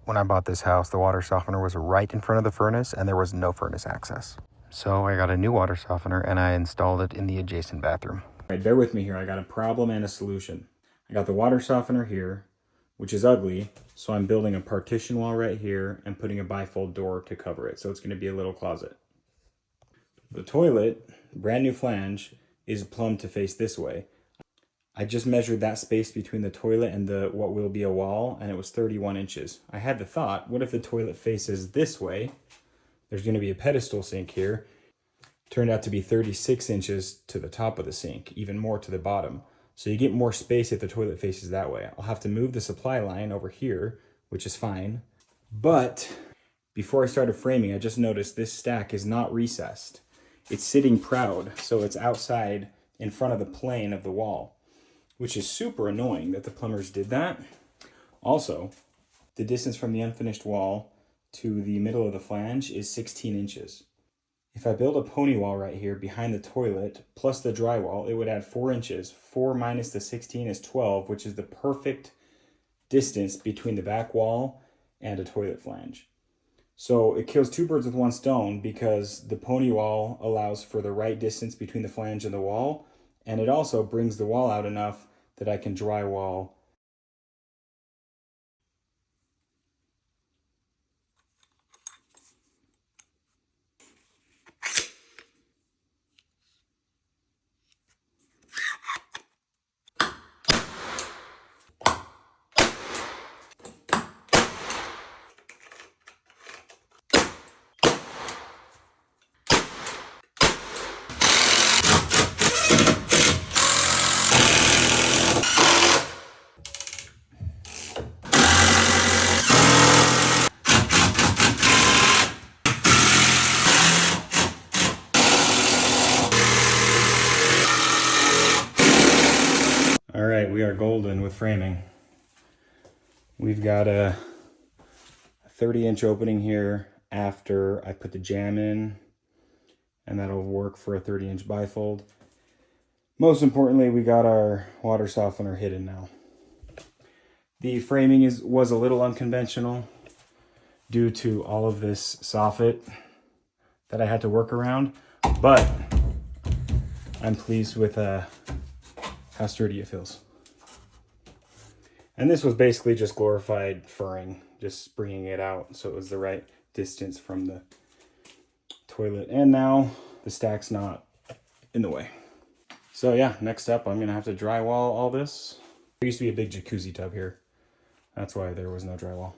When I bought this house, the water softener was right in front of the furnace and there was no furnace access. So I got a new water softener and I installed it in the adjacent bathroom. All right, bear with me here. I got a problem and a solution. I got the water softener here, which is ugly. So I'm building a partition wall right here and putting a bifold door to cover it. So it's going to be a little closet. The toilet, brand new flange, is plumbed to face this way. I just measured that space between the toilet and what will be a wall, and it was 31 inches. I had the thought, what if the toilet faces this way? There's going to be a pedestal sink here. Turned out to be 36 inches to the top of the sink, even more to the bottom. So you get more space if the toilet faces that way. I'll have to move the supply line over here, which is fine. But before I started framing, I just noticed this stack is not recessed. It's sitting proud, so it's outside in front of the plane of the wall, which is super annoying that the plumbers did that. Also, the distance from the unfinished wall to the middle of the flange is 16 inches. If I build a pony wall right here behind the toilet plus the drywall, it would add 4 inches. 4 minus the 16 is 12, which is the perfect distance between the back wall and a toilet flange. So it kills two birds with one stone because the pony wall allows for the right distance between the flange and the wall, and it also brings the wall out enough that I can drywall. All right, we are golden with framing. We've got a 30-inch opening here after I put the jamb in, and that'll work for a 30-inch bifold. Most importantly, we got our water softener hidden now. The framing was a little unconventional due to all of this soffit that I had to work around, but I'm pleased with how sturdy it feels. And this was basically just glorified furring, just bringing it out so it was the right distance from the toilet. And now the stack's not in the way. So yeah, next up, I'm gonna have to drywall all this. There used to be a big jacuzzi tub here. That's why there was no drywall.